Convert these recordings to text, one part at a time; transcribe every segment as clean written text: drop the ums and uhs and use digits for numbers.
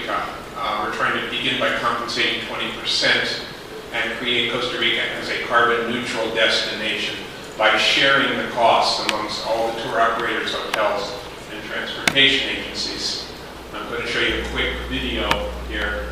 Rica. We're trying to begin by compensating 20% and create Costa Rica as a carbon neutral destination by sharing the costs amongst all the tour operators, hotels, and transportation agencies. I'm going to show you a quick video here.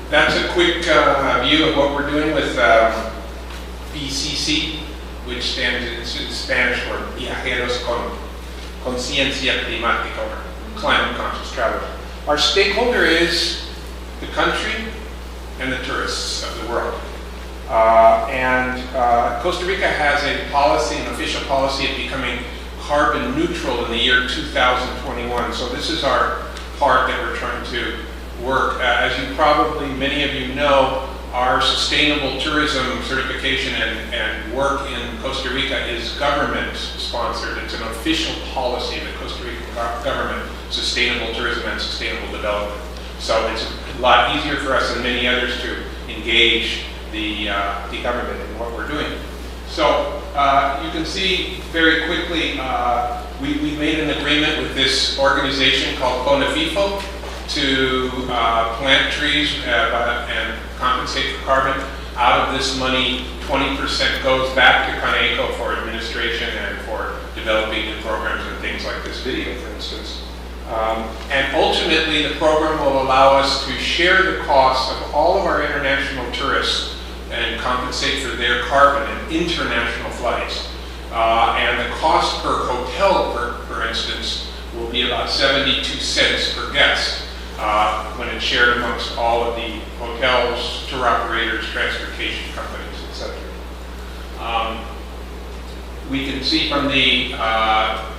That's a quick view of what we're doing with BCC, which stands in Spanish for Viajeros con Conciencia Climática, or climate conscious travelers. Our stakeholder is the country and the tourists of the world. Costa Rica has a policy, an official policy of becoming carbon neutral in the year 2021. So this is our part that we're trying to work. As you probably, many of you know, our sustainable tourism certification and work in Costa Rica is government sponsored. It's an official policy of the Costa Rican government, sustainable tourism and sustainable development. So it's a lot easier for us than many others to engage the government in what we're doing. So you can see very quickly, we made an agreement with this organization called CONAFIFO to plant trees and compensate for carbon. Out of this money, 20% goes back to CONAECO for administration and for developing new programs and things like this video, for instance. And ultimately, the program will allow us to share the costs of all of our international tourists and compensate for their carbon in international flights. And the cost per hotel, for instance, will be about 72 cents per guest when it's shared amongst all of the hotels, tour operators, transportation companies, etc. We can see from the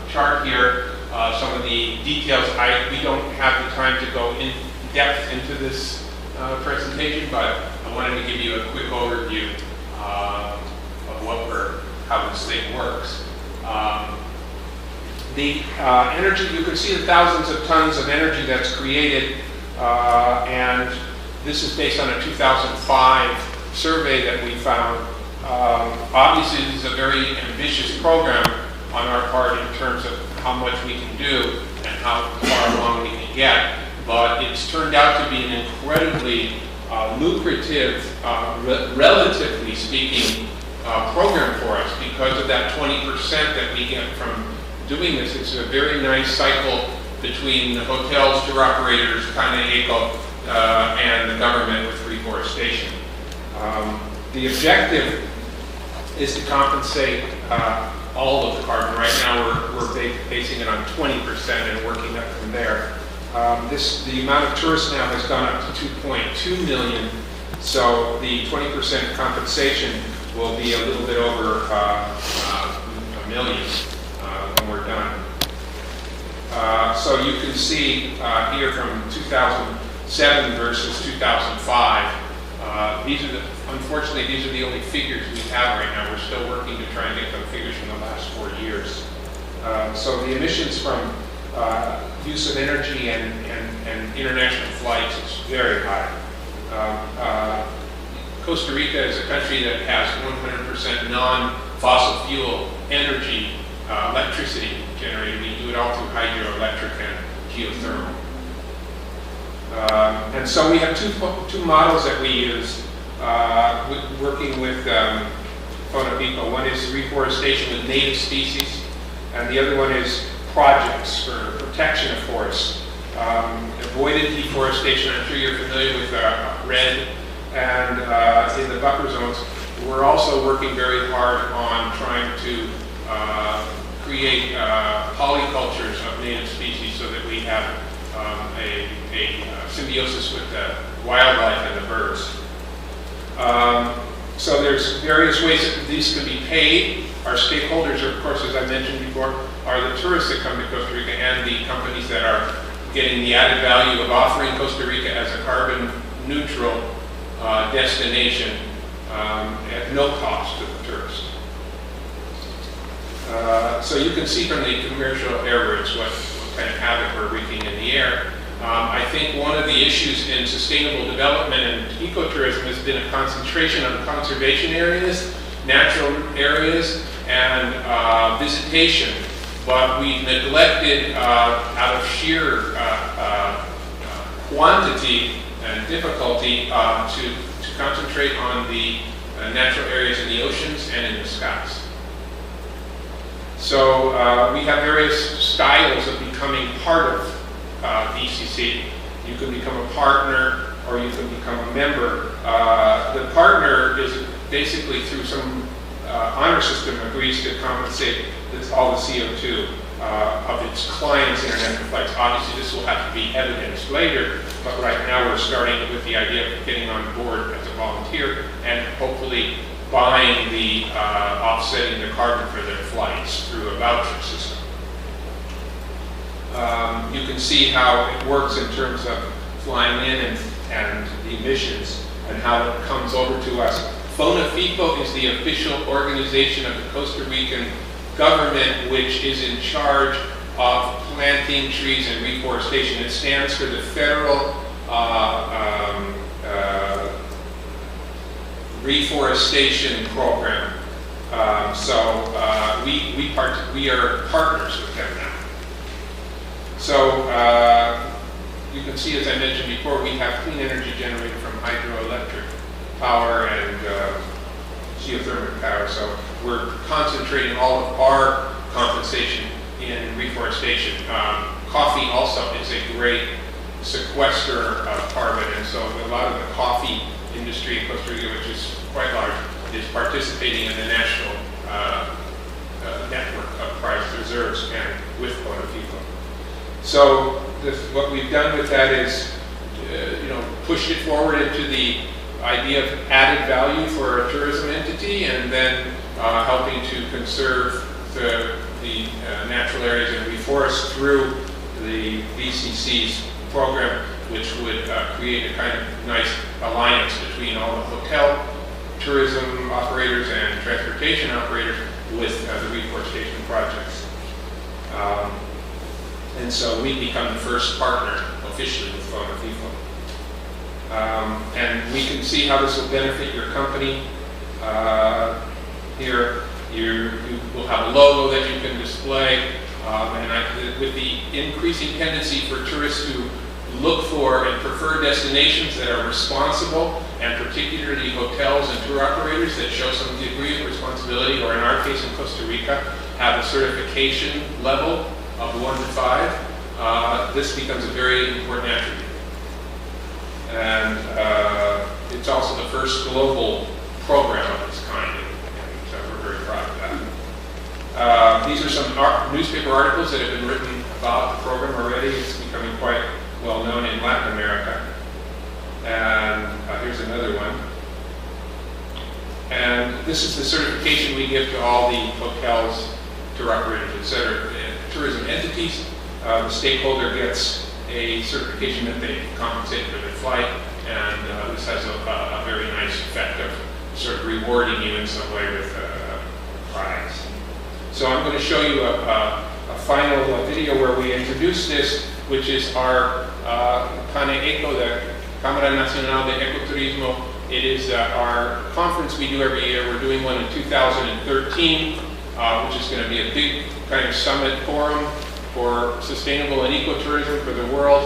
chart here some of the details. We don't have the time to go in depth into this presentation, but I wanted to give you a quick overview of how this thing works. The energy, you can see the thousands of tons of energy that's created, and this is based on a 2005 survey that we found. Obviously, this is a very ambitious program on our part in terms of how much we can do and how far along we can get, but it's turned out to be an incredibly lucrative, relatively speaking, program for us because of that 20% that we get from doing this. It's a very nice cycle between the hotels, tour operators, Kane'eco, and the government with reforestation. The objective is to compensate all of the carbon. Right now we're basing it on 20% and working up from there. The amount of tourists now has gone up to 2.2 million, so the 20% compensation will be a little bit over a million when we're done. So you can see here from 2007 versus 2005, unfortunately, these are the only figures we have right now. We're still working to try and get some figures from the last 4 years. So the emissions from use of energy and international flights is very high. Costa Rica is a country that has 100% non-fossil fuel energy, electricity generated. We do it all through hydroelectric and geothermal. And so we have two models that we use working with FONAPICO. One is reforestation with native species, and the other one is projects for protection of forests. Avoided deforestation, I'm sure you're familiar with REDD, and in the buffer zones, we're also working very hard on trying to create polycultures of native species so that we have a symbiosis with the wildlife and the birds. So there's various ways that these can be paid. Our stakeholders, of course, as I mentioned before, are the tourists that come to Costa Rica and the companies that are getting the added value of offering Costa Rica as a carbon neutral destination at no cost to the tourist. So you can see from the commercial airwords what kind of havoc we're wreaking in the air. I think one of the issues in sustainable development and ecotourism has been a concentration on conservation areas, natural areas, and visitation. But we've neglected, out of sheer quantity and difficulty, to concentrate on the natural areas in the oceans and in the skies. So we have various styles of becoming part of DCC. You can become a partner or you can become a member. The partner is basically through some honor system agrees to compensate all the CO2 of its clients' international flights. Obviously this will have to be evidenced later, but right now we're starting with the idea of getting on board as a volunteer and hopefully buying the offsetting the carbon for their flights through a voucher system. You can see how it works in terms of flying in and the emissions and how it comes over to us. FONAPICO is the official organization of the Costa Rican government, which is in charge of planting trees and reforestation. It stands for the Federal Reforestation Program. We are partners with them now. So you can see, as I mentioned before, we have clean energy generated from hydroelectric power and geothermal power. So we're concentrating all of our compensation in reforestation. Coffee also is a great sequester of carbon, and so a lot of the coffee industry in Costa Rica, which is quite large, is participating in the national network of price reserves and with FONAPICO. So what we've done with that is, pushed it forward into the idea of added value for a tourism entity, and then helping to conserve the natural areas and reforest through the BCC's program, which would create a kind of nice alliance between all the hotel, tourism operators, and transportation operators with the reforestation projects. And so we become the first partner officially with FONAVIFO. And we can see how this will benefit your company. Here, you will have a logo that you can display. With the increasing tendency for tourists who look for and prefer destinations that are responsible, and particularly hotels and tour operators that show some degree of responsibility, or in our case in Costa Rica, have a certification level of 1 to 5, this becomes a very important attribute. And it's also the first global program of its kind, and so we're very proud of that. These are some newspaper articles that have been written about the program already. It's becoming quite well known in Latin America. And here's another one. And this is the certification we give to all the hotels, tour operators, etc., tourism entities. The stakeholder gets a certification that they compensate for their flight, and this has a very nice effect of sort of rewarding you in some way with a prize. So I'm going to show you a final video where we introduce this, which is our CANEECO, the Cámara Nacional de Ecoturismo. It is our conference we do every year. We're doing one in 2013, which is going to be a big kind of summit forum for sustainable and ecotourism for the world.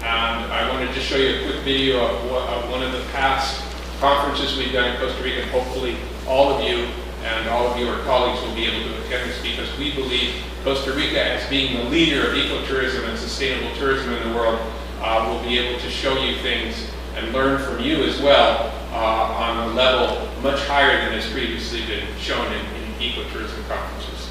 And I wanted to show you a quick video of one of the past conferences we've done in Costa Rica. And hopefully all of you and all of your colleagues will be able to attend this, because we believe Costa Rica, as being the leader of ecotourism and sustainable tourism in the world, will be able to show you things and learn from you as well on a level much higher than has previously been shown in ecotourism conferences.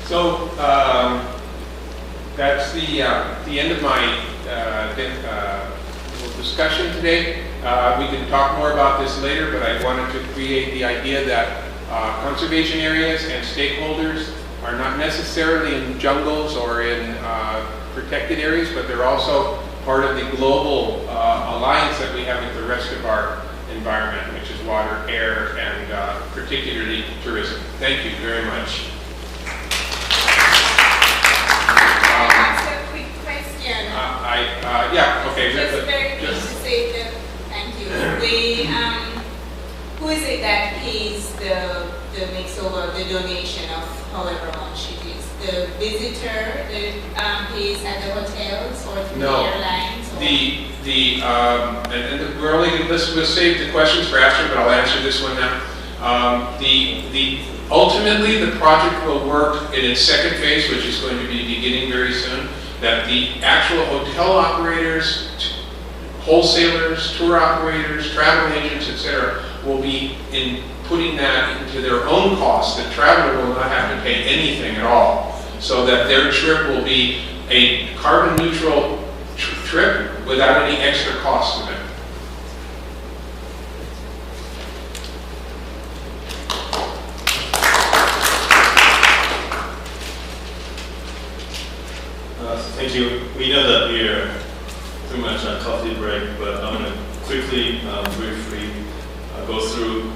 So that's the end of my little discussion today. We can talk more about this later, but I wanted to create the idea that conservation areas and stakeholders are not necessarily in jungles or in protected areas, but they're also part of the global alliance that we have with the rest of our environment, which is water, air, and particularly tourism. Thank you very much. Yeah, okay. Just very quick to say that, thank you. Who is it that pays the mix-over, the donation of however much it is? The visitor that pays at the hotels or through the airlines? Or? We're only going to, we'll save the questions for after, but I'll answer this one now. Ultimately, the project will work in its second phase, which is going to be beginning very soon. That the actual hotel operators, wholesalers, tour operators, travel agents, etc., will be in putting that into their own costs. The traveler will not have to pay anything at all, so that their trip will be a carbon neutral trip without any extra cost to them. Thank you. We know that we are pretty much on coffee break, but I'm going to quickly, briefly go through,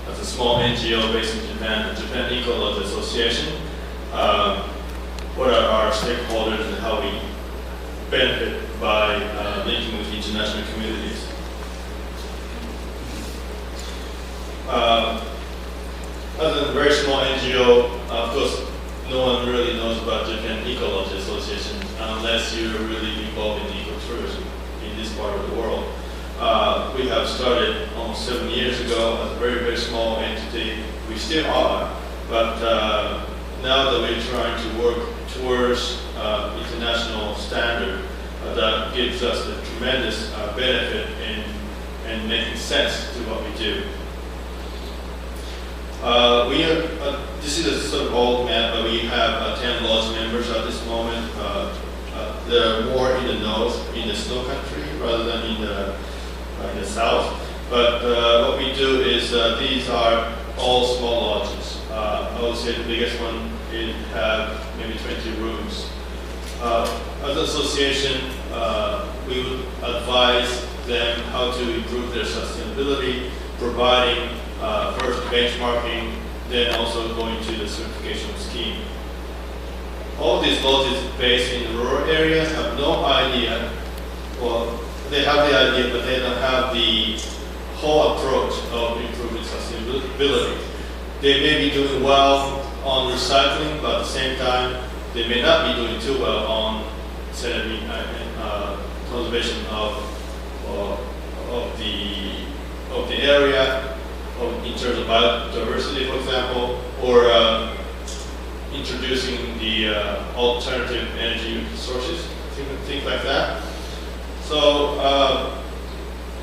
as a small NGO based in Japan, the Japan Ecology Association, what are our stakeholders and how we benefit by linking with international communities. As a very small NGO, of course, no one really knows about Japan Ecology Association unless you're really involved in ecotourism in this part of the world. We have started almost 7 years ago as a very, very small entity. We still are, but now that we're trying to work towards international standard, that gives us a tremendous benefit in making sense to what we do. This is a sort of old map, but we have 10 lodge members at this moment. They're more in the north, in the snow country, rather than in the south. But what we do is these are all small lodges. I would say the biggest one have maybe 20 rooms. As an association, we would advise them how to improve their sustainability, providing first benchmarking, then also going to the certification scheme. All these lodges based in rural areas have no idea, well, they have the idea, but they don't have the whole approach of improving sustainability. They may be doing well on recycling, but at the same time, they may not be doing too well on conservation of the area, in terms of biodiversity, for example, or introducing the alternative energy sources, things like that. So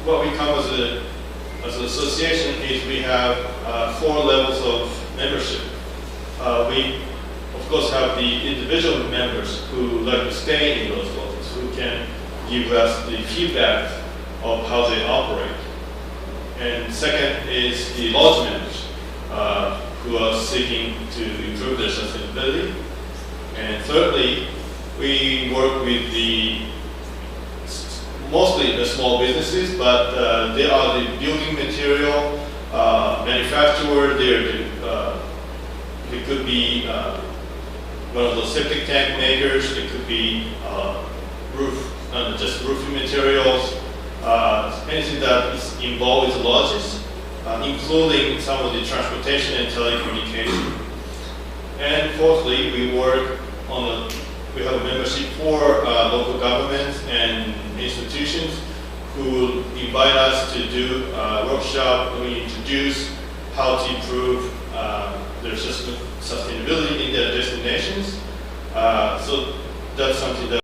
what we come as an association is we have 4 levels of membership. We, of course, have the individual members who like to stay in those lodges, who can give us the feedback of how they operate. And second is the lodge members who are seeking to improve their sustainability. And thirdly, we work with mostly the small businesses, but they are the building material manufacturer. They could be one of those septic tank makers. It could be just roofing materials. Anything that is involved with the lodges, including some of the transportation and telecommunication. And fourthly, we have a membership for local governments and institutions who invite us to do a workshop where we introduce how to improve their sustainability in their destinations. So that's something that